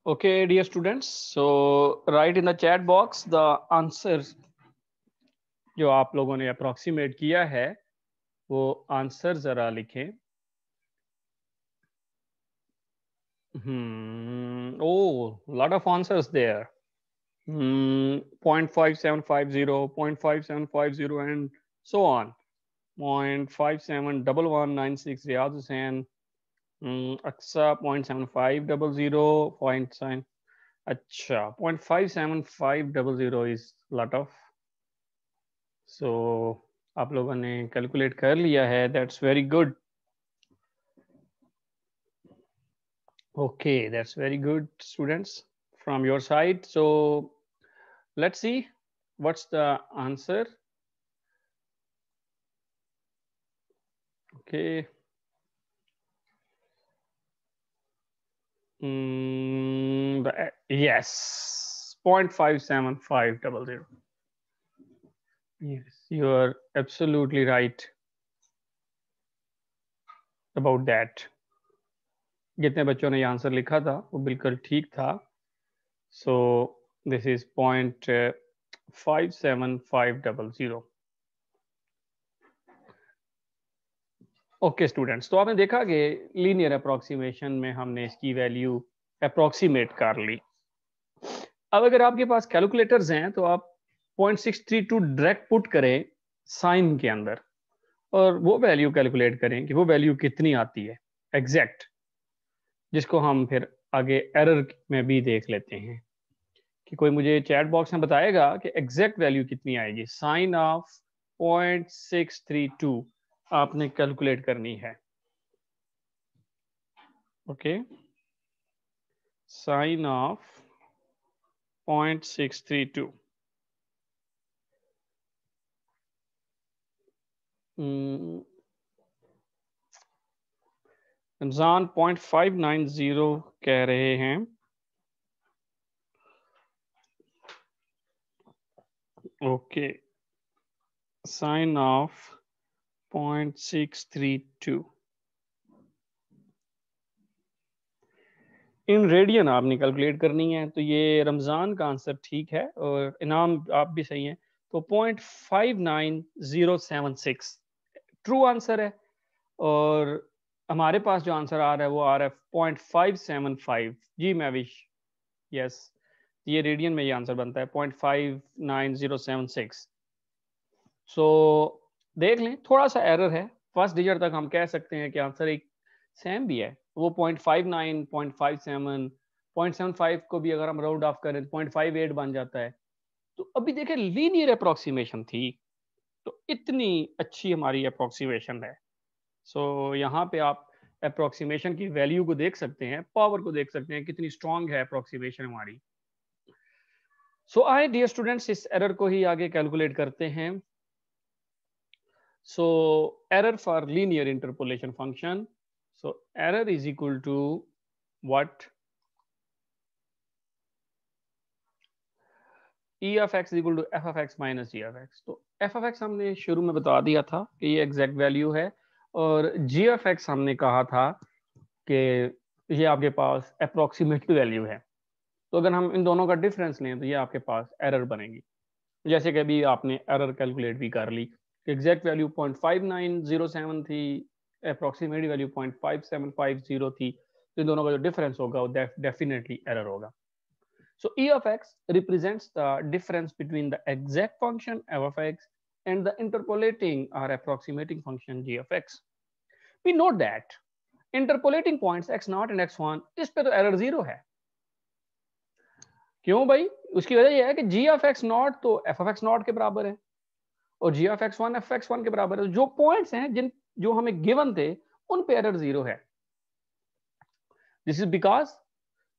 Okay, dear students, so write in the chat box the answers जो आप लोगों ने अप्रोक्सीमेट किया है वो आंसर जरा लिखें. Oh, lot of answers there. 0.5750, 0.5750 and so on. 0.571196 Riyaz Hussain. Aksa 0.7500, 0.7. Acha, 0.57500 is lot of. So आप लोगों ने कैलकुलेट कर लिया है. That's very good. Okay, that's very good, students, from your side. So let's see what's the answer. Okay. Yes, 0.57500. Yes, you are absolutely right about that. जितने बच्चों ने ये आंसर लिखा था वो बिल्कुल ठीक था. So this is 0.57500. Okay students, तो आपने देखा कि लीनियर अप्रोक्सीमेशन में हमने इसकी वैल्यू अप्रोक्सीमेट कर ली. अब अगर आपके पास कैलकुलेटर्स हैं तो आप 0.632 डायरेक्ट पुट करें साइन के अंदर और वो वैल्यू कैलकुलेट करें कि वो वैल्यू कितनी आती है एग्जैक्ट, जिसको हम फिर आगे एरर में भी देख लेते हैं कि कोई मुझे चैट बॉक्स में बताएगा कि एग्जैक्ट वैल्यू कितनी आएगी. साइन ऑफ 0.632 आपने कैलकुलेट करनी है. Okay, sine of 0.632. रमजान 0.590 कह रहे हैं. Okay, sine of 0.632 in radian आपने कैलकुलेट करनी है. तो ये रमज़ान का आंसर ठीक है और इनाम आप भी सही हैं. तो 0.59076 ट्रू आंसर है और हमारे पास जो आंसर आ रहा है वो आ रहा है 0.575. जी मैं विश, यस, ये रेडियन में ये आंसर बनता है 0.59076. सो देख लें, थोड़ा सा एरर है. फर्स्ट डिजिट तक हम कह सकते हैं कि आंसर एक सेम भी है. वो 0.59, 0.57, 0.75 को भी अगर हम राउंड ऑफ करें 0.58 बन जाता है. तो अभी देखें लीनियर अप्रोक्सीमेशन थी तो इतनी अच्छी हमारी अप्रोक्सीमेशन है. सो यहाँ पे आप अप्रोक्सीमेशन की वैल्यू को देख सकते हैं, पावर को देख सकते हैं, कितनी स्ट्रांग है अप्रोक्सीमेशन हमारी. सो आए डियर स्टूडेंट्स, इस एरर को ही आगे कैलकुलेट करते हैं. So error for linear interpolation function. So error is equal to what? E of x is equal to f of x minus g of x. तो f of x हमने शुरू में बता दिया था कि ये एग्जैक्ट वैल्यू है और g of x हमने कहा था कि ये आपके पास अप्रोक्सीमेट वैल्यू है. तो अगर हम इन दोनों का डिफरेंस लें तो ये आपके पास एरर बनेगी. जैसे कि अभी आपने एरर कैलकुलेट भी कर ली. एग्जैक्ट वैल्यू 0.5907 थी, अप्रोक्सीमेट वैल्यू 0.5750 थी. तो इन दोनों का जो डिफरेंस होगा वो डेफिनेटली एरर होगा. So E of x represents the difference between the exact function f of x and the interpolating or approximating function g of x. We note that interpolating points x0 and x1 इस पे तो error 0 है. क्यों भाई? उसकी वजह यह है कि g of x0 तो f of x0 के बराबर है और g of x1 f of x1 के बराबर है. जो पॉइंट्स हैं जो हमें गिवन थे उन पे एरर 0 है. This is because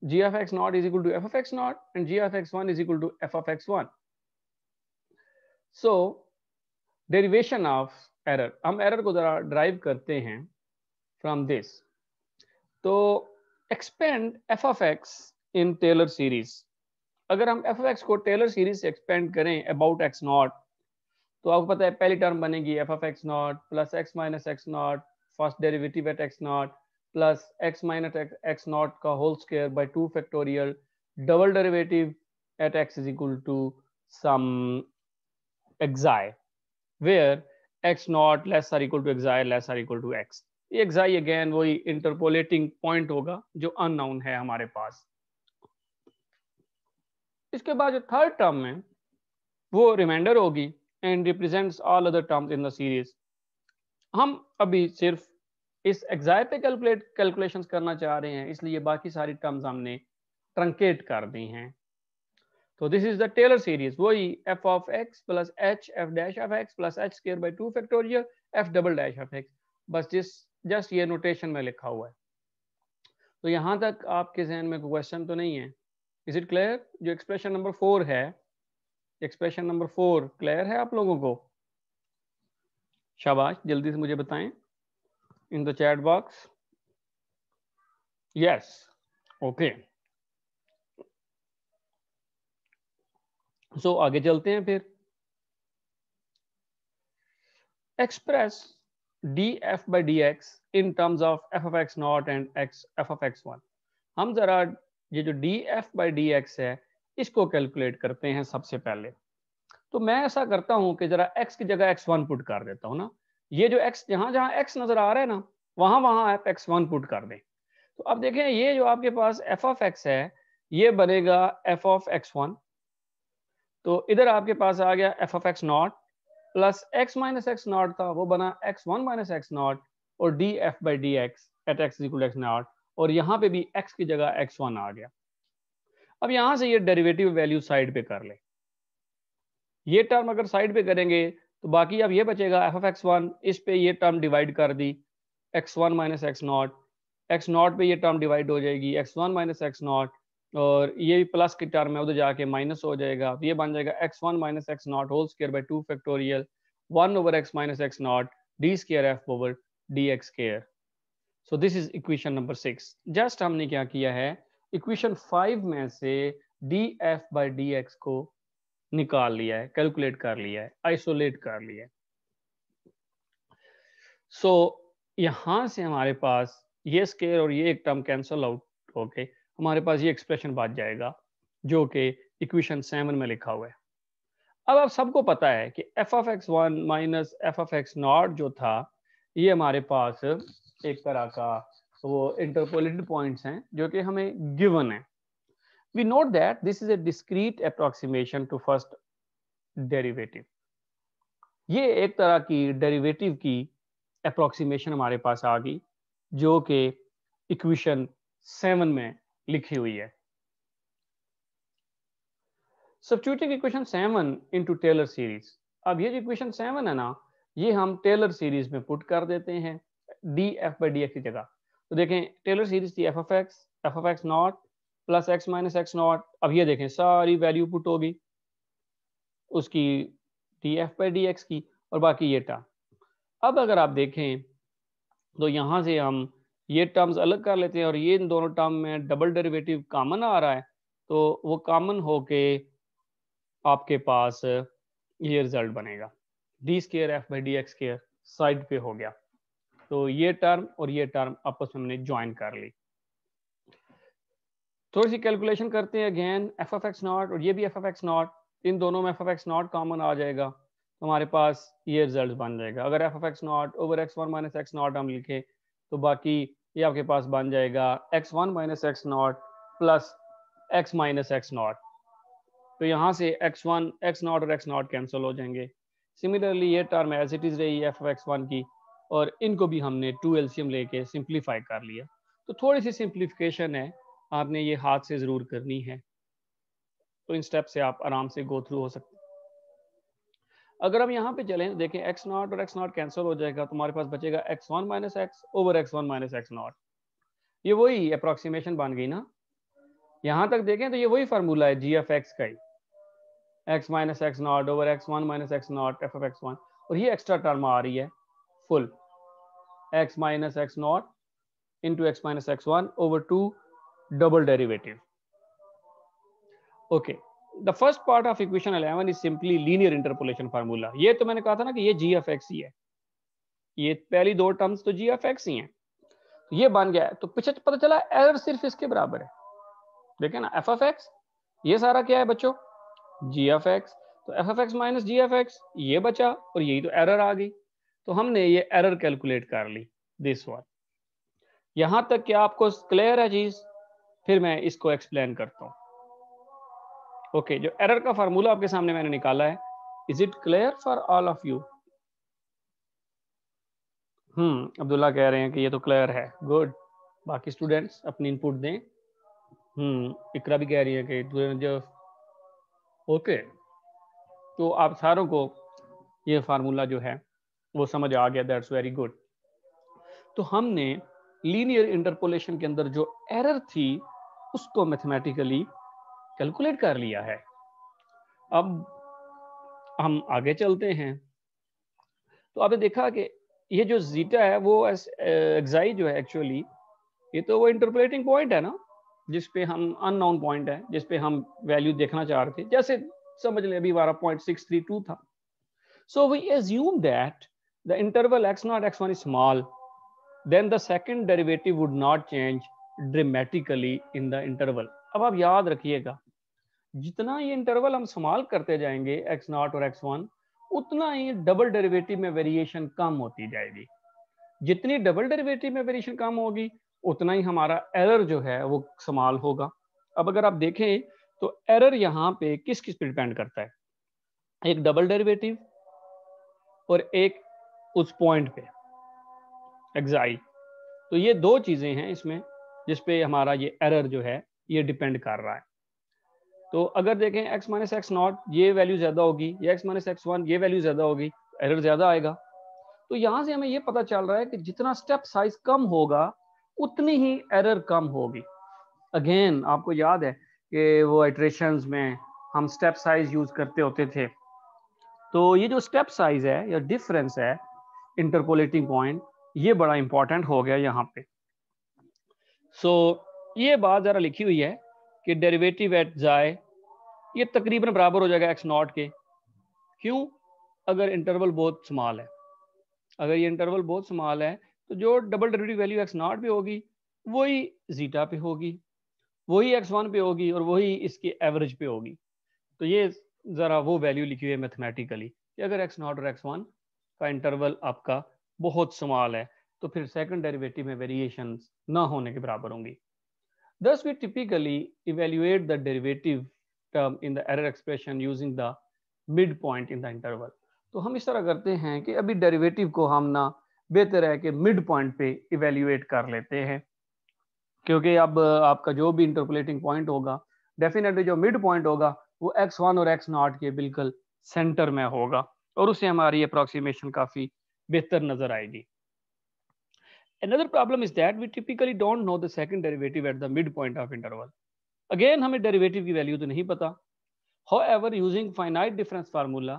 g of x0 is equal to f of x0 and g of x1 is equal to f of x1. So derivation of error, हम एरर को जरा ड्राइव करते हैं फ्रॉम दिस. तो expand f of x in Taylor series. अगर हम f of x को Taylor series से एक्सपेंड करें अबाउट x0 तो आपको पता है पहली टर्म बनेगी f of x0 plus x minus x0 first derivative at x0 plus x minus x naught का whole square by 2 factorial double derivative at x is equal to sum xi where x naught less or equal to xi less or equal to x। ये xi again वही interpolating point होगा जो unknown है हमारे पास। इसके बाद जो third term है वो रिमाइंडर होगी and represents all other terms in the series. हम अभी सिर्फ इस एक्साई पे कैलकुलेशंस करना चाह रहे हैं, इसलिए बाकी सारी टर्म्स हमने ट्रंकेट कर दी हैं। तो this is the Taylor series, वही F of X plus H F dash of X plus H square by 2 factorial F double dash of X. बस जस्ट ये नोटेशन में लिखा हुआ है। तो यहां तक आपके जहन में कोई क्वेश्चन तो नहीं है? Is it clear? जो एक्सप्रेशन नंबर 4 है, एक्सप्रेशन नंबर 4 क्लियर है आप लोगों को? शाबाश, जल्दी से मुझे बताएं in the chat box. Yes, okay. So आगे चलते हैं फिर। Express D F by D X in terms of F of X naught and X F of X one. हम जरा ये जो D F by D X है इसको कैलकुलेट करते हैं सबसे पहले। तो मैं ऐसा करता हूं कि जरा x की जगह x1 पुट कर देता हूं ना। ये जो x जहां जहां x नजर आ रहा है ना, वहां वहां आप x1 पुट कर दें। तो अब देखें ये जो आपके पास f ऑफ x है ये बनेगा f ऑफ x1। तो इधर आपके पास आ गया f of x naught plus x minus x naught था वो बना x1 माइनस एक्स नॉट और D F by D X at X equal X naught, और यहाँ पे भी x की जगह x1 आ गया। अब यहां से ये डेरिवेटिव वैल्यू साइड पे कर ले। ये टर्म अगर साइड पे करेंगे तो बाकी अब ये बचेगा एफ ऑफ एक्स वन, इस पे ये टर्म डिवाइड कर दी x1 माइनस एक्स नॉट पे ये टर्म डिवाइड हो जाएगी x1 माइनस एक्स नॉट, और ये प्लस की टर्म है उधर जाके माइनस हो जाएगा। तो ये बन जाएगा x1 minus x naught whole square by 2 factorial 1 over x minus x naught D square F over D X square. So this is equation number 6। Just हमने क्या किया है, इक्वेशन 5 में से D F by D X को निकाल लिया है, कैलकुलेट कर लिया है, आइसोलेट कर लिया है। सो यहां से हमारे पास ये स्क्वायर और ये एक टर्म कैंसल आउट होके हमारे पास ये एक्सप्रेशन बच जाएगा जो कि इक्वेशन 7 में लिखा हुआ है। अब आप सबको पता है कि F of X one minus F of X not जो था ये हमारे पास एक तरह का वो इंटरपोलेटेड पॉइंट्स हैं जो कि हमें गिवन है। We note that this is a discrete approximation to first derivative। ये एक तरह की डेरिवेटिव की अप्रोक्सीमेशन हमारे पास आ गई जो कि इक्वेशन 7 में लिखी हुई है। Substituting equation 7 into Taylor series. अब ये जो इक्वेशन 7 है ना ये हम टेलर सीरीज में पुट कर देते हैं D F by D x की जगह। तो देखें टेलर सीरीज थी F of X naught plus X minus x not. अब ये देखें सारी वैल्यू पुट होगी उसकी D F by D x की और बाकी ये टर्म। अब अगर आप देखें तो यहाँ से हम ये टर्म्स अलग कर लेते हैं और ये इन दोनों टर्म में डबल डेरिवेटिव कॉमन आ रहा है तो वो कॉमन होके आपके पास ये रिजल्ट बनेगा D square F by D X square side पे हो गया। तो ये टर्म और ये टर्म आपस में हमने ज्वाइन कर ली। थोड़ी सी कैलकुलेशन करते हैं again F of X naught और ये भी एफ ऑफ एक्स नॉट, इन दोनों में F of X naught common आ जाएगा तो हमारे पास ये रिजल्ट बन जाएगा। अगर F of X naught over X one minus x naught हम लिखे तो बाकी ये आपके पास बन जाएगा X one minus x naught plus X minus x naught. तो यहाँ से एक्स वन एक्स नॉट और एक्स नॉट कैंसिल हो जाएंगे। सिमिलरली ये टर्म एज इट इज़ रही है एफ ऑफ एक्स वन की और इनको भी हमने 2 एलसीएम लेके सिंप्लीफाई कर लिया। तो थोड़ी सी सिंप्लीफिकेशन है, आपने ये हाथ से ज़रूर करनी है, तो इन स्टेप से आप आराम से गो थ्रू हो सकते हैं। अगर हम यहाँ पे चलें देखें एक्स नॉट और एक्स नॉट कैंसिल हो जाएगा तो हमारे पास बचेगा x one minus x over X one minus x not. ये वही अप्रोक्सीमेशन बन गई ना। यहाँ तक देखें तो ये वही फार्मूला है जी एफ एक्स का ही, X minus x naught over X one minus x naught F of X one, और ये एक्स्ट्रा टर्म आ रही है full X minus x naught into X minus X one over 2 double derivative. Okay, the first part of equation 11 is simply linear interpolation formula. ये तो मैंने कहा था ना कि ये जी एफ एक्स ही है, ये पहली दो टर्म्स तो जी एफ एक्स ही हैं। ये बन गया है। तो पीछे पता चला एरर सिर्फ इसके बराबर है। देखें ना, एफ ऑफ एक्स ये सारा क्या है बच्चों, जी ऑफ एक्स। तो F of X minus G of X ये बचा, और यही तो एरर आ गई। तो हमने ये एरर कैलकुलेट कर ली, दिस वन। यहां तक कि आपको क्लियर है चीज? फिर मैं इसको एक्सप्लेन करता हूं। ओके, जो एरर का फार्मूला आपके सामने मैंने निकाला है, is it clear for all of you? Abdullah कह रहे हैं कि ये तो क्लियर है, गुड। बाकी स्टूडेंट्स अपनी इनपुट दें। इकरा भी कह रही है कि जो ओके, तो आप सारों को ये फार्मूला जो है वो समझ आ गया, दैट्स वेरी गुड। तो हमने लीनियर इंटरपोलेशन के अंदर जो एरर थी उसको मैथमेटिकली कैलकुलेट कर लिया है। अब हम आगे चलते हैं। तो आपने देखा कि ये जो जीटा है वो एक्साई जो है एक्चुअली, ये तो वो इंटरपोलेटिंग पॉइंट है ना, जिसपे हम अननोन पॉइंट है, जिसपे हम वैल्यू देखना चाह रहे थे। जैसे समझ लें अभी हमारा 0.632 था। So we assume that the interval x0 x1 is small, then the second derivative would not change dramatically in the interval. अब आप याद रखिएगा, जितना ये इंटरवल हम स्मॉल करते जाएंगे x0 और x1, उतना ही डबल डेरिवेटिव में वेरिएशन कम होती जाएगी। जितनी डबल डेरिवेटिव में वेरिएशन कम होगी, उतना ही हमारा एरर जो है वो स्मॉल होगा। अब अगर आप देखें तो एरर यहाँ पे किस किस पे डिपेंड करता है, एक डबल डेरिवेटिव और एक उस पॉइंट पे एक्साई। तो ये दो चीजें हैं इसमें जिसपे हमारा ये एरर जो है ये डिपेंड कर रहा है। तो अगर देखें x माइनस एक्स नॉट ये वैल्यू ज्यादा होगी, या x माइनस एक्स वन ये वैल्यू ज्यादा होगी, एरर ज्यादा आएगा। तो यहां से हमें ये पता चल रहा है कि जितना स्टेप साइज कम होगा उतनी ही एरर कम होगी। अगेन आपको याद है कि वो इटरेशंस में हम स्टेप साइज यूज करते होते थे। तो ये जो स्टेप साइज है या डिफरेंस है इंटरपोलेटिंग पॉइंट, ये बड़ा इंपॉर्टेंट हो गया यहाँ पे। सो ये बात जरा लिखी हुई है कि डेरिवेटिव एट जाए ये तकरीबन बराबर हो जाएगा एक्स नॉट के। क्यों? अगर इंटरवल बहुत स्मॉल है, अगर ये इंटरवल बहुत स्मॉल है तो जो double derivative value x not पे होगी वही जीटा पे होगी, वही एक्स वन पे होगी, और वही इसकी एवरेज पे होगी। तो ये जरा वो वैल्यू लिखी हुई है मैथमेटिकली कि अगर एक्स नॉट और एक्स वन का इंटरवल आपका बहुत स्मॉल है तो फिर सेकंड डेरिवेटिव में वेरिएशन ना होने के बराबर होंगी। Thus we typically evaluate the derivative term in the error expression using the midpoint in the interval. तो हम इस तरह करते हैं कि अभी डेरिवेटिव को हम ना बेहतर है कि मिड पॉइंट पे इवेल्युएट कर लेते हैं, क्योंकि अब आपका जो भी इंटरपोलेटिंग पॉइंट होगा डेफिनेटली जो मिड पॉइंट होगा वो x1 और x0 के बिल्कुल सेंटर में होगा, और उससे हमारी अप्रोक्सीमेशन काफी बेहतर नजर आएगी। Another problem is that we typically don't know the second derivative at the midpoint of interval. Again हमें डेरिवेटिव की वैल्यू तो नहीं पता। However, using finite difference formula,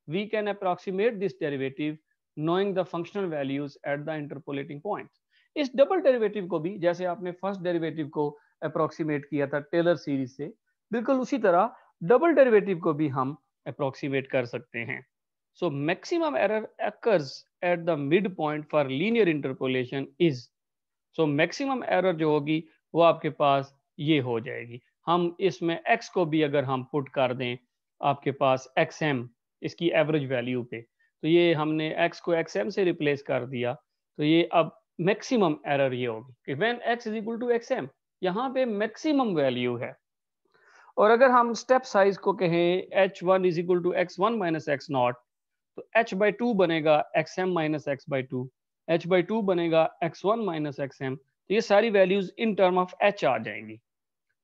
we can approximate this derivative knowing the functional values at the interpolating points. इस double derivative को भी जैसे आपने फर्स्ट डेरिवेटिव को अप्रोक्सीमेट किया था टेलर सीरीज से, बिल्कुल उसी तरह डबल डेरिवेटिव को भी हम अप्रोक्सीमेट कर सकते हैं। So maximum error occurs at the midpoint for linear interpolation is, so maximum error जो होगी वो आपके पास ये हो जाएगी। हम इसमें x को भी अगर हम पुट कर दें आपके पास xm इसकी एवरेज वैल्यू पे, तो ये हमने x को xm से रिप्लेस कर दिया, तो ये अब मैक्सिमम एरर ये होगी कि when x is equal to xm, यहाँ पे मैक्सिमम वैल्यू है। और अगर हम स्टेप साइज को कहें h1 is equal to x1 minus x naught, तो h बाई टू बनेगा xm minus X by two, h by two बनेगा x1 माइनस xm। तो ये सारी values in term of h आ जाएंगी।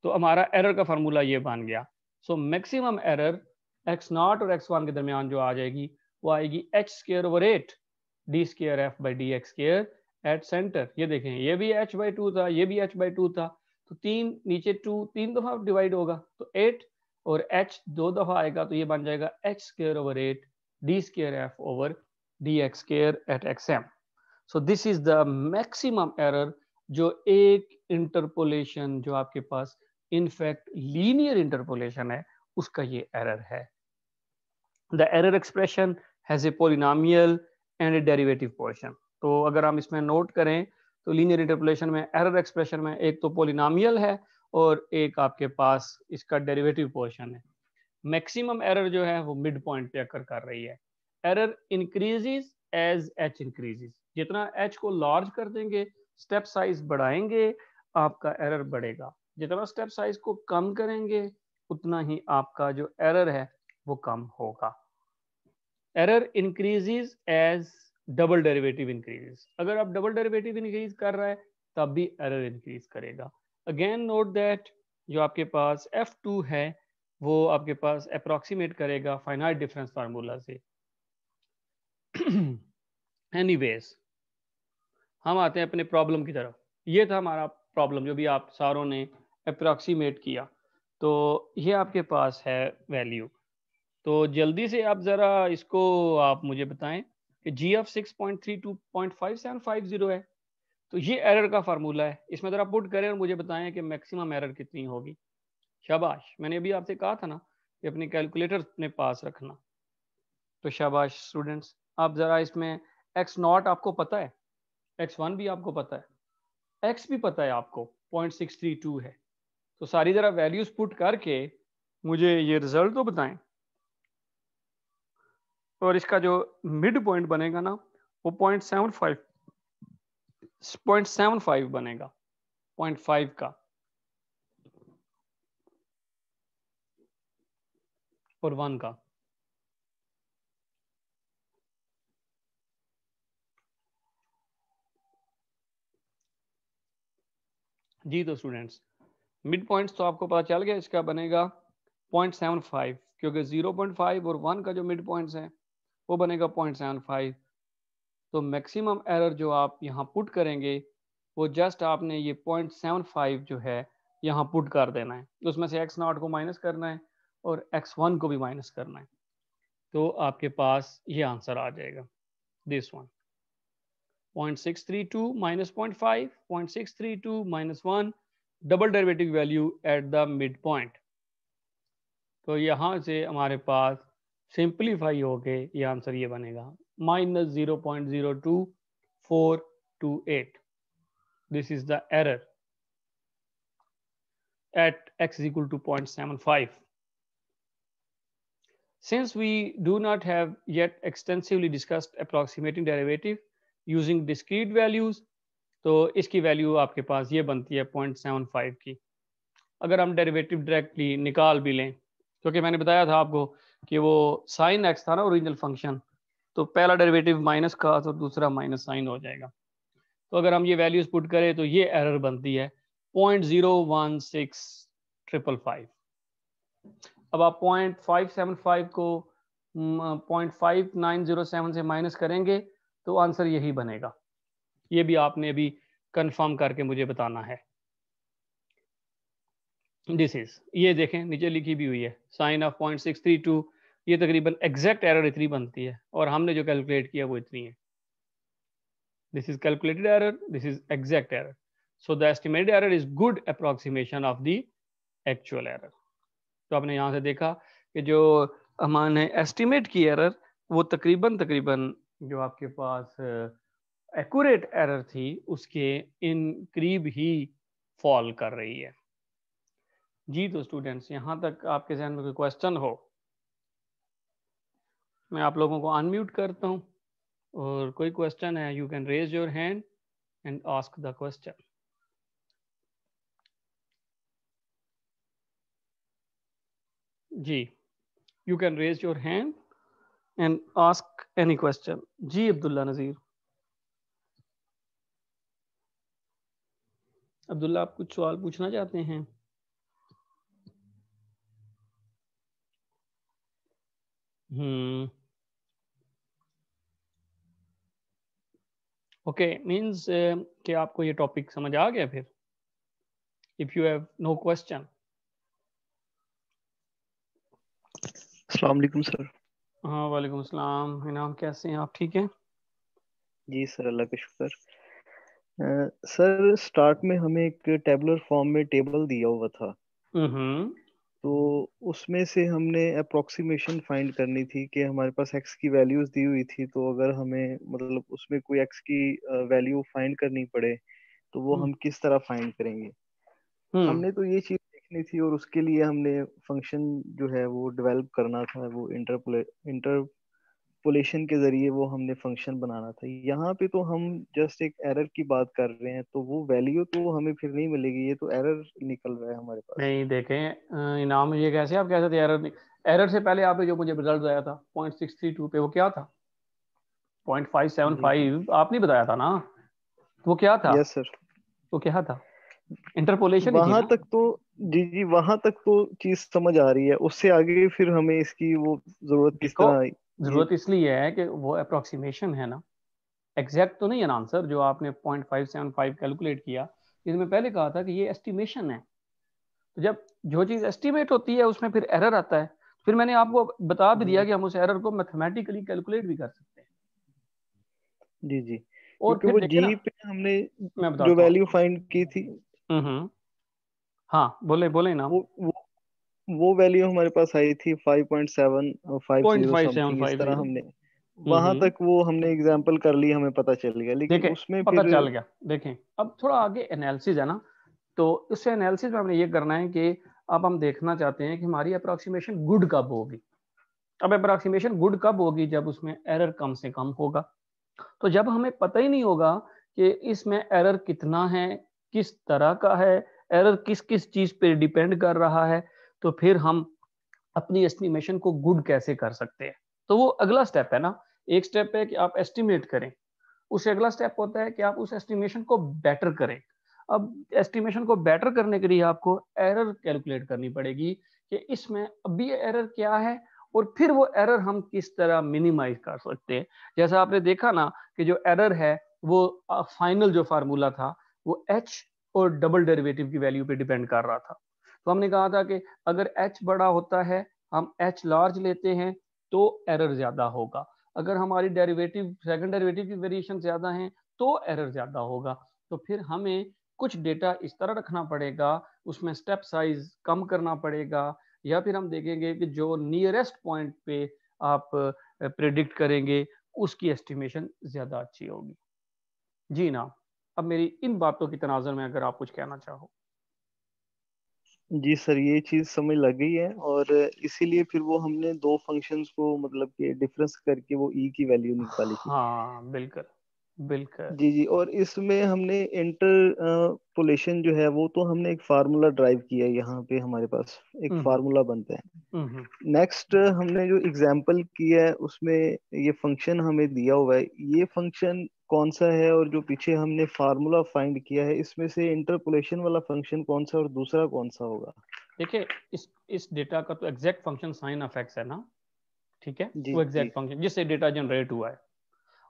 तो हमारा एरर का फार्मूला ये बन गया। सो मैक्सिमम एरर x0 और x1 के दरमियान जो आ जाएगी वो आएगी h square over 8 d square f by D X square at centre. ये देखें ये भी h बाई टू था, ये भी h बाई टू था, तो तीन नीचे टू तीन दफा डिवाइड होगा तो 8, और h दो दफा आएगा तो ये बन जाएगा h square over 8 d square f over D X square at xm। So this is the maximum error जो एक इंटरपोलेशन जो आपके पास इनफैक्ट लीनियर इंटरपोलेशन है उसका ये एरर है। The error expression has a polynomial and A derivative portion. तो अगर हम इसमें नोट करें तो लीनियर इंटरपोलेशन में एरर एक्सप्रेशन में एक तो पोलिनोमियल है और एक आपके पास इसका डेरिवेटिव पोर्शन है। मैक्सिमम एरर जो है वो मिड पॉइंट पे अकर कर रही है। Error increases as H increases, जितना एच को लार्ज कर देंगे, स्टेप साइज बढ़ाएंगे, आपका एरर बढ़ेगा। जितना स्टेप साइज को कम करेंगे उतना ही आपका जो एरर है वो कम होगा। Error increases as double derivative increases, अगर आप डबल डेरिवेटिव इंक्रीज कर रहा है तब भी एरर इंक्रीज करेगा। अगेन नोट दैट जो आपके पास F2 है वो आपके पास अप्रोक्सीमेट करेगा फाइनाइट डिफरेंस फार्मूला से। एनीवेज हम आते हैं अपने प्रॉब्लम की तरफ। ये था हमारा प्रॉब्लम जो भी आप सारों ने अप्रोक्सीमेट किया। तो ये आपके पास है वैल्यू। तो जल्दी से आप ज़रा इसको आप मुझे बताएं कि GF 6.32.5750 है। तो ये एरर का फार्मूला है, इसमें ज़रा पुट करें और मुझे बताएं कि मैक्सिमम एरर कितनी होगी। शाबाश, मैंने अभी आपसे कहा था ना कि अपनी कैलकुलेटर अपने पास रखना। तो शाबाश स्टूडेंट्स, आप ज़रा इसमें x0 आपको पता है, x1 भी आपको पता है, x भी पता है आपको 0.632 है। तो सारी ज़रा वैल्यूज पुट करके मुझे ये रिजल्ट तो बताएं। और इसका जो मिड पॉइंट बनेगा ना वो 0.75 बनेगा, 0.5 का और 1 का। जी तो स्टूडेंट्स, मिड पॉइंट्स तो आपको पता चल गया, इसका बनेगा 0.75, क्योंकि 0.5 और 1 का जो मिड पॉइंट्स है वो बनेगा 0.75। तो मैक्सिमम एरर जो आप यहाँ पुट करेंगे वो जस्ट आपने ये 0.75 जो है यहाँ पुट कर देना है, उसमें से x0 को माइनस करना है और x1 को भी माइनस करना है। तो आपके पास ये आंसर आ जाएगा, this one 0.632 minus 0.5, 0.632 minus 1, double derivative value at the mid point. तो यहाँ से हमारे पास सिंप्लीफाई होके ये आंसर ये बनेगा -0.02428। This is the error at x is equal to 0.75. Since we do not have yet extensively discussed approximating derivative using discrete values, तो इसकी वैल्यू आपके पास ये बनती है 0.75 की। अगर हम डेरिवेटिव डायरेक्टली निकाल भी लें, क्योंकि मैंने बताया था आपको कि वो साइन एक्स था ना ओरिजिनल फंक्शन, तो पहला डेरिवेटिव माइनस का तो दूसरा माइनस साइन हो जाएगा। तो अगर हम ये वैल्यूज पुट करें तो ये एरर बनती है 0.016555। अब आप 0.575 को 0.5907 से माइनस करेंगे तो आंसर यही बनेगा। ये भी आपने अभी कंफर्म करके मुझे बताना है। दिस इज, ये देखें नीचे लिखी भी हुई है साइन ऑफ 0.632, ये तकरीबन एग्जैक्ट एरर इतनी बनती है और हमने जो कैलकुलेट किया वो इतनी है। This is calculated error, this is exact error, so the estimated error is good approximation of the actual error. तो आपने यहाँ से देखा कि जो हमने एस्टिमेट की एरर वो तकरीबन जो आपके पास एक्यूरेट एरर थी उसके इन करीब ही फॉल कर रही है। जी तो स्टूडेंट्स, यहाँ तक आपके जहन में कोई क्वेश्चन हो, मैं आप लोगों को अनम्यूट करता हूँ और कोई क्वेश्चन है you can raise your hand and ask the question. जी, you can raise your hand and ask any question. जी अब्दुल्ला नज़ीर। अब्दुल्ला, आप कुछ सवाल पूछना चाहते हैं? ओके, मीन्स कि आपको ये टॉपिक समझ आ गया फिर, if you have no question. अस्सलाम वालेकुम सर। हाँ वालेकुम अस्सलाम इनाम, कैसे हैं आप? ठीक हैं? जी सर, अल्लाह का शुक्र। सर स्टार्ट में हमें एक टेबुलर फॉर्म में टेबल दिया हुआ था, हम्म तो उसमें से हमने अप्रोक्सीमेशन फाइंड करनी थी कि हमारे पास एक्स की वैल्यूज दी हुई थी, तो अगर हमें मतलब उसमें कोई एक्स की वैल्यू फाइंड करनी पड़े तो वो हम किस तरह फाइंड करेंगे। हमने तो ये चीज देखनी थी और उसके लिए हमने फंक्शन जो है वो डेवलप करना था, वो इंटरपोलेशन के जरिए वो हमने फंक्शन बनाना था। यहाँ पे तो हम जस्ट एक एरर की बात कर रहे हैं, तो वो वैल्यू तो हमें फिर नहीं मिलेगी, ये तो एरर निकल रहा है हमारे पास। नहीं देखें इनाम, ये कैसे आप कह सकते हैं एरर नहीं। एरर से पहले आपने जो मुझे रिजल्ट आया था 0.632 पे, वो क्या था? जी जी। 0.575 आप नहीं बताया था ना? वो क्या था? Yes sir. वो क्या था? इंटरपोलेशन ही थी वहां ना? तक तो, जी जी, वहां तक तो चीज समझ आ रही है, उससे आगे फिर हमें इसकी वो जरूरत किस देखो, तरह ये। जरूरत इसलिए है कि वो अप्रोक्सीमेशन है ना, एग्जैक्ट तो नहीं है ना आंसर जो आपने 0.575 कैलकुलेट किया। इसमें पहले कहा था कि ये एस्टिमेशन है। तो जब जो चीज एस्टिमेट होती है उसमें फिर एरर आता है। फिर मैंने आपको बता भी दिया जी कि हम उस एरर को मैथमेटिकली कैलकुलेट भी कर सकते हैं। जी जी। और क्योंकि फिर वो देखे जी ना, पे हमने मैं जो बताता हूँ वैल्यू आपको। फाइंड की थी, हम्म। हाँ, बोले बोले ना। वो वो वो वैल्यू हमारे पास आई थी 5.750 समथिंग, इस तरह 0.5750। हमने वहां तक वो हमने एग्जाम्पल कर ली, हमें पता चल गया, लेकिन देखें, उसमें पता फिर। चल गया। देखें, अब थोड़ा आगे एनालिसिस है ना, तो उससे एनालिसिस में हमने ये करना है कि अब हम देखना चाहते हैं कि हमारी अप्रोक्सीमेशन गुड कब होगी। अब अप्रोक्सीमेशन गुड कब होगी? जब उसमें एरर कम से कम होगा। तो जब हमें पता ही नहीं होगा कि इसमें एरर कितना है, किस तरह का है, एरर किस किस चीज पे डिपेंड कर रहा है, तो फिर हम अपनी एस्टिमेशन को गुड कैसे कर सकते हैं? तो वो अगला स्टेप है ना। एक स्टेप है कि आप एस्टिमेट करें, उससे अगला स्टेप होता है कि आप उस एस्टिमेशन को बेटर करें। अब एस्टिमेशन को बेटर करने के लिए आपको एरर कैलकुलेट करनी पड़ेगी कि इसमें अभी एरर क्या है, और फिर वो एरर हम किस तरह मिनिमाइज कर सकते हैं। जैसा आपने देखा ना कि जो एरर है वो फाइनल जो फार्मूला था वो एच और डबल डेरिवेटिव की वैल्यू पे डिपेंड कर रहा था। तो हमने कहा था कि अगर एच बड़ा होता है, हम एच लार्ज लेते हैं, तो एरर ज्यादा होगा। अगर हमारी डेरिवेटिव सेकंड डेरिवेटिव की वेरिएशन ज्यादा है तो एरर ज्यादा होगा। तो फिर हमें कुछ डेटा इस तरह रखना पड़ेगा, उसमें स्टेप साइज कम करना पड़ेगा, या फिर हम देखेंगे कि जो नियरेस्ट पॉइंट पे आप प्रेडिक्ट करेंगे उसकी एस्टिमेशन ज्यादा अच्छी होगी। जी ना। अब मेरी इन बातों की तनाजुर में अगर आप कुछ कहना चाहो। जी सर, ये चीज समझ लग गई है, और इसीलिए फिर वो हमने दो फंक्शंस को मतलब कि डिफरेंस करके वो ई की वैल्यू निकाली थी। हाँ बिल्कुल, बिल्कुल। जी जी। और इसमें हमने इंटरपोलेशन जो है वो तो हमने एक फार्मूला ड्राइव किया है, यहाँ पे हमारे पास एक हम्म फार्मूला बनता है। हम्म नेक्स्ट हमने जो एग्जाम्पल किया है उसमें ये फंक्शन हमें दिया हुआ है, ये फंक्शन कौन सा है, और जो पीछे हमने फार्मूला फाइंड किया है इसमें से इंटरपोलेशन वाला फंक्शन कौन सा और दूसरा कौन सा होगा। देखिए, इस डेटा का तो exact function sine of x है ना। ठीक है, जी वो जी एग्जैक्ट फंक्शन जिससे डेटा जनरेट हुआ है।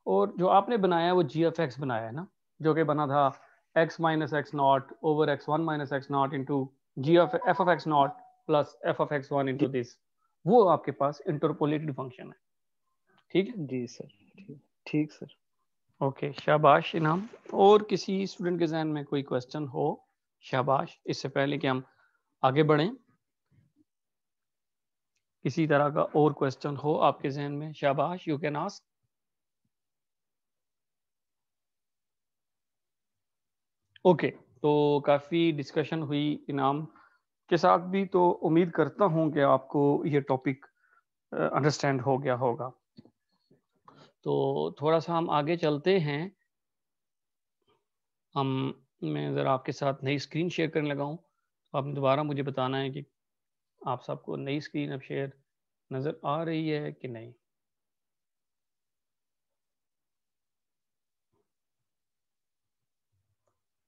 और जो आपने बनाया है वो जी एफ एक्स बनाया है ना, जो कि बना था X minus x naught over X one minus x naught into G of F of X naught plus F of X one G. Into this. वो आपके पास इंटरपोलेटेड फंक्शन है। ठीक है। जी सर, ठीक। ठीक सर। ओके, शाबाश इनाम। और किसी स्टूडेंट के जहन में कोई क्वेश्चन हो? शाबाश। इससे पहले कि हम आगे बढ़ें, किसी तरह का और क्वेश्चन हो आपके जहन में, शाबाश, यू कैन आस्क। ओके, तो काफ़ी डिस्कशन हुई इनाम के साथ भी, तो उम्मीद करता हूं कि आपको ये टॉपिक अंडरस्टैंड हो गया होगा। तो थोड़ा सा हम आगे चलते हैं। हम मैं ज़रा आपके साथ नई स्क्रीन शेयर करने लगा हूँ, तो आपने दोबारा मुझे बताना है कि आप सबको नई स्क्रीन अब शेयर नज़र आ रही है कि नहीं।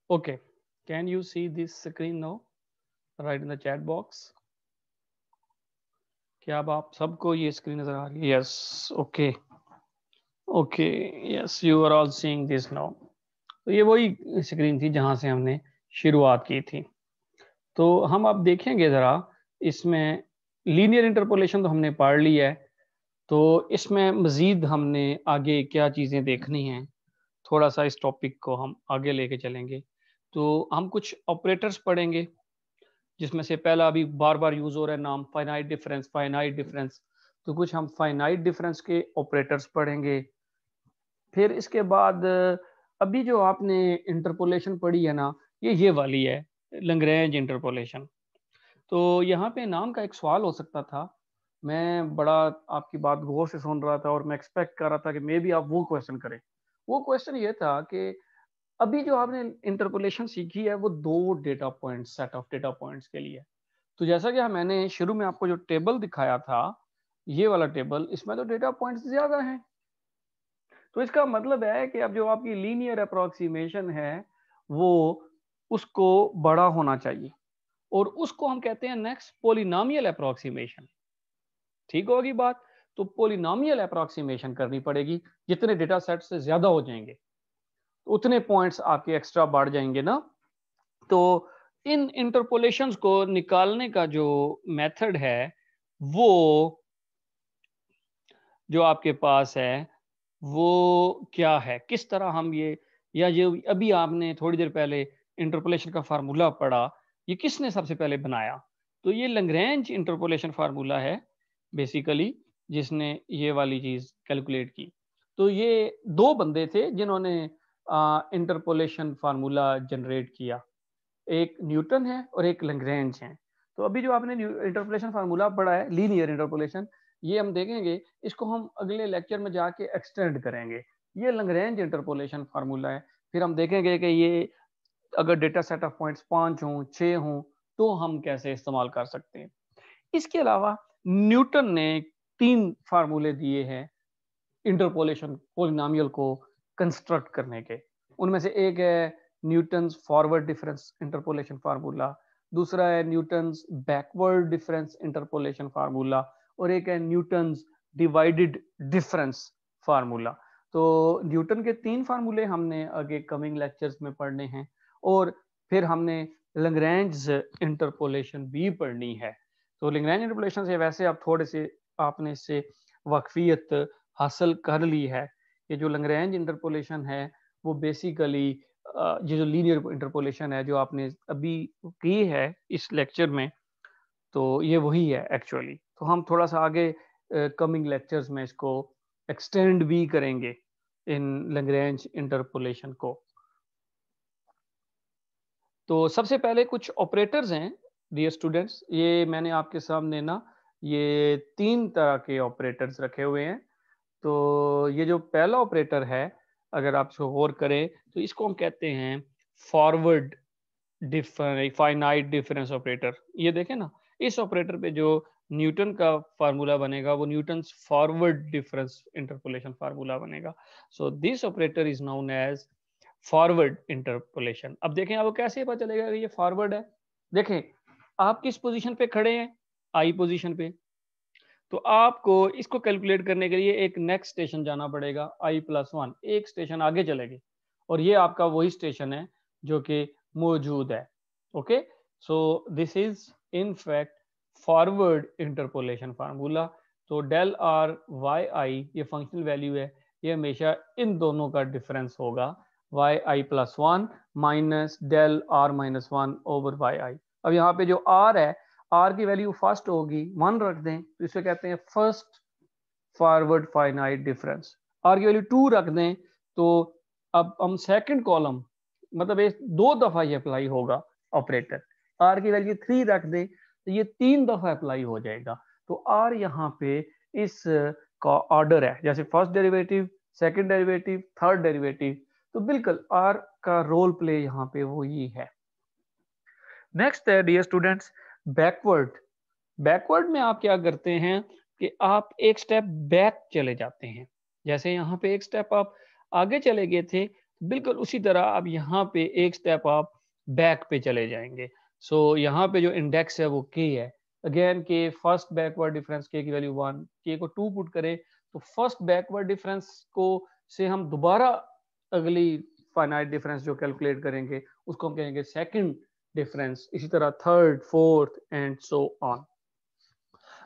Okay, can you see this screen now? Right in the chat box. क्या अब आप सबको ये स्क्रीन नज़र आ रही है? Yes, okay okay, yes you are all seeing this now. तो ये वही स्क्रीन थी जहां से हमने शुरुआत की थी। तो हम अब देखेंगे ज़रा, इसमें लीनियर इंटरपोलेशन तो हमने पढ़ ली है, तो इसमें मज़ीद हमने आगे क्या चीज़ें देखनी हैं, थोड़ा सा इस टॉपिक को हम आगे लेके चलेंगे। तो हम कुछ ऑपरेटर्स पढ़ेंगे, जिसमें से पहला अभी बार बार यूज़ हो रहा है नाम फाइनाइट डिफरेंस, फाइनाइट डिफरेंस। तो कुछ हम फाइनाइट डिफरेंस के ऑपरेटर्स पढ़ेंगे। फिर इसके बाद अभी जो आपने इंटरपोलेशन पढ़ी है ना, ये वाली है लैग्रेंज इंटरपोलेशन। तो यहाँ पे नाम का एक सवाल हो सकता था। मैं बड़ा आपकी बात गौर से सुन रहा था और मैं एक्सपेक्ट कर रहा था कि मे बी आप वो क्वेश्चन करें। वो क्वेश्चन ये था कि अभी जो आपने इंटरपोलेशन सीखी है वो दो data points, set of data points के लिए। तो जैसा कि मैंने शुरू में आपको जो टेबल दिखाया था, ये वाला टेबल, इसमें तो डेटा पॉइंट्स ज्यादा हैं। तो इसका मतलब है कि अब जो आपकी लीनियर अप्रोक्सीमेशन है वो उसको बड़ा होना चाहिए, और उसको हम कहते हैं नेक्स्ट पॉलिनोमियल अप्रोक्सीमेशन। ठीक होगी बात? तो पॉलिनोमियल अप्रोक्सीमेशन करनी पड़ेगी। जितने डेटा सेट से ज्यादा हो जाएंगे उतने पॉइंट्स आपके एक्स्ट्रा बढ़ जाएंगे ना। तो इन इंटरपोलेशंस को निकालने का जो मेथड है वो जो आपके पास है वो क्या है, किस तरह हम ये, या जो अभी आपने थोड़ी देर पहले इंटरपोलेशन का फार्मूला पढ़ा, ये किसने सबसे पहले बनाया? तो ये लैग्रेंज इंटरपोलेशन फार्मूला है बेसिकली, जिसने ये वाली चीज कैलकुलेट की। तो ये दो बंदे थे जिन्होंने इंटरपोलेशन फार्मूला जनरेट किया, एक न्यूटन है और एक लैग्रेंज है। तो अभी जो आपने इंटरपोलेशन फार्मूला पढ़ा है, लीनियर इंटरपोलेशन, ये हम देखेंगे, इसको हम अगले लेक्चर में जाके एक्सटेंड करेंगे। ये लैग्रेंज इंटरपोलेशन फार्मूला है। फिर हम देखेंगे कि ये अगर डेटा सेट ऑफ पॉइंट्स 5 हों 6 हों तो हम कैसे इस्तेमाल कर सकते हैं। इसके अलावा न्यूटन ने 3 फार्मूले दिए हैं इंटरपोलेशन पॉलिनोमियल को कंस्ट्रक्ट करने के। उनमें से एक है Newton's forward difference interpolation formula, दूसरा है Newton's backward difference interpolation formula, और एक है न्यूटन्स डिवाइडेड डिफरेंस फार्मूला। तो न्यूटन के 3 फार्मूले हमने आगे कमिंग लेक्चर्स में पढ़ने हैं, और फिर हमने लैग्रेंज इंटरपोलेशन भी पढ़नी है। तो लैग्रेंज इंटरपोलेशन से वैसे आप थोड़े से आपने इससे वाकफियत हासिल कर ली है। ये जो लैग्रेंज इंटरपोलेशन है वो बेसिकली ये जो लीनियर इंटरपोलेशन है जो आपने अभी की है इस लेक्चर में, तो ये वही है एक्चुअली। तो हम थोड़ा सा आगे कमिंग लेक्चर्स में इसको एक्सटेंड भी करेंगे इन लैग्रेंज इंटरपोलेशन को। तो सबसे पहले कुछ ऑपरेटर्स हैं डियर स्टूडेंट्स, ये मैंने आपके सामने ना ये 3 तरह के ऑपरेटर्स रखे हुए हैं। तो ये जो पहला ऑपरेटर है, अगर आप इसको गौर करें तो इसको हम कहते हैं फॉरवर्ड फाइनाइट डिफरेंस ऑपरेटर। ये देखें ना, इस ऑपरेटर पे जो न्यूटन का फार्मूला बनेगा वो Newton forward difference interpolation formula बनेगा। So this operator is known as forward interpolation. अब देखें आपको कैसे पता चलेगा कि ये फॉरवर्ड है। देखें आप किस पोजीशन पे खड़े हैं, आई पोजीशन पे, तो आपको इसको कैलकुलेट करने के लिए एक नेक्स्ट स्टेशन जाना पड़ेगा, i+1, एक स्टेशन आगे चलेगी, और ये आपका वही स्टेशन है जो कि मौजूद है। Okay, so this is in fact forward interpolation formula. तो डेल आर वाई आई ये फंक्शनल वैल्यू है, ये हमेशा इन दोनों का डिफरेंस होगा, yi+1 minus del r-1 over Y I. अब यहाँ पे जो r है, r की वैल्यू फर्स्ट होगी, 1 रख दें तो इसे कहते हैं first forward finite difference. r की वैल्यू 2 रख दें तो अब हम सेकंड कॉलम, मतलब ये 2 दफा ये अप्लाई होगा ऑपरेटर। r की वैल्यू 3 रख दें तो ये 3 दफा अप्लाई हो जाएगा। तो r यहाँ पे इस का ऑर्डर है, जैसे first derivative, second derivative, third derivative, तो बिल्कुल r का रोल प्ले यहाँ पे वो ही है। नेक्स्ट है डियर स्टूडेंट्स बैकवर्ड। बैकवर्ड में आप क्या करते हैं कि आप एक स्टेप बैक चले जाते हैं। जैसे यहाँ पे एक स्टेप आप आगे चले गए थे, बिल्कुल उसी तरह अब यहाँ पे एक स्टेप आप बैक पे चले जाएंगे। सो यहाँ पे जो इंडेक्स है वो k है। अगेन के फर्स्ट बैकवर्ड डिफरेंस k की वैल्यू 1, k को 2 पुट करें तो फर्स्ट बैकवर्ड डिफरेंस को से हम दोबारा अगली फाइनाइट डिफरेंस जो कैलकुलेट करेंगे उसको हम कहेंगे सेकंड डिफरेंस, इसी तरह third, fourth and so on.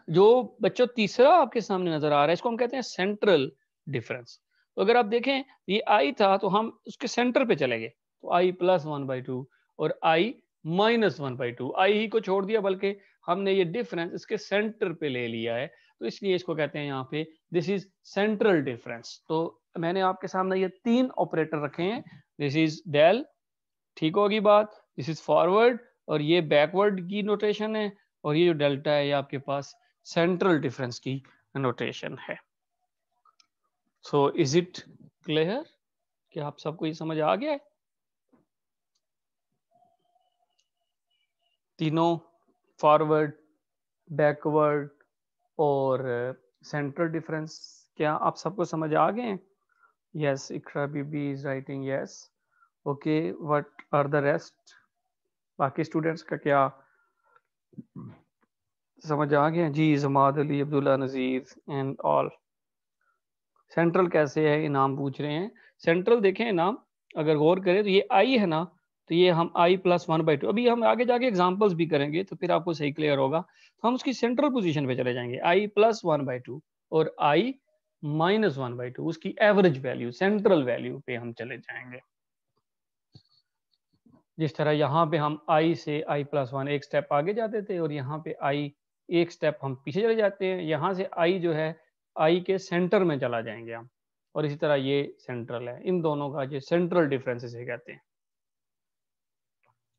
जो बच्चों तीसरा आपके सामने नजर आ रहा है इसको हम कहते हैं सेंट्रल डिफरेंस। तो अगर आप देखें ये आई था तो हम उसके सेंटर पे चले गए, तो i+1/2 और i-1/2, आई ही को छोड़ दिया बल्कि हमने ये डिफरेंस इसके सेंटर पे ले लिया है, तो इसलिए इसको कहते हैं यहाँ पे दिस इज सेंट्रल डिफरेंस। तो मैंने आपके सामने ये 3 ऑपरेटर रखे हैं, दिस इज डेल, ठीक होगी बात, दिस इज फॉरवर्ड, और ये बैकवर्ड की नोटेशन है, और ये जो डेल्टा है ये आपके पास सेंट्रल डिफरेंस की नोटेशन है। So is it clear? क्या आप सबको ये समझ आ गया है? तीनों फॉरवर्ड, बैकवर्ड और सेंट्रल डिफरेंस क्या आप सबको समझ आ गए हैं? Yes, Iqra Bibi is writing yes. Okay, what are the rest? बाकी स्टूडेंट्स का क्या समझ आ गया? जी, Jamad Ali, Abdullah Nazir and all. Central कैसे है, इनाम पूछ रहे हैं। सेंट्रल देखें इनाम, अगर गौर करें तो ये आई है ना, तो ये हम आई प्लस 1/2, अभी हम आगे जाके एग्जांपल्स भी करेंगे तो फिर आपको सही क्लियर होगा। तो हम उसकी सेंट्रल पोजीशन पे चले जाएंगे, आई प्लस 1/2 और आई माइनस 1/2, उसकी एवरेज वैल्यू, सेंट्रल वैल्यू पे हम चले जाएंगे। जिस तरह यहाँ पे हम आई से आई प्लस 1 एक स्टेप आगे जाते थे, और यहाँ पे आई एक स्टेप हम पीछे चले जाते हैं। यहाँ से आई जो है आई के सेंटर में चला जाएंगे हम, और इसी तरह ये सेंट्रल है। इन दोनों का जो सेंट्रल डिफरेंस इसे कहते हैं।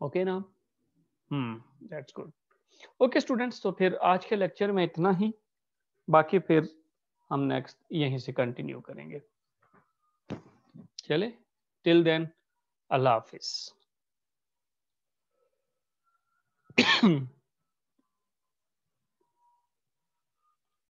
ओके ना? That's good. ओके स्टूडेंट्स, तो फिर आज के लेक्चर में इतना ही, बाकी फिर हम नेक्स्ट यहीं से कंटिन्यू करेंगे। चले, टिल देन, अल्लाह हाफिज।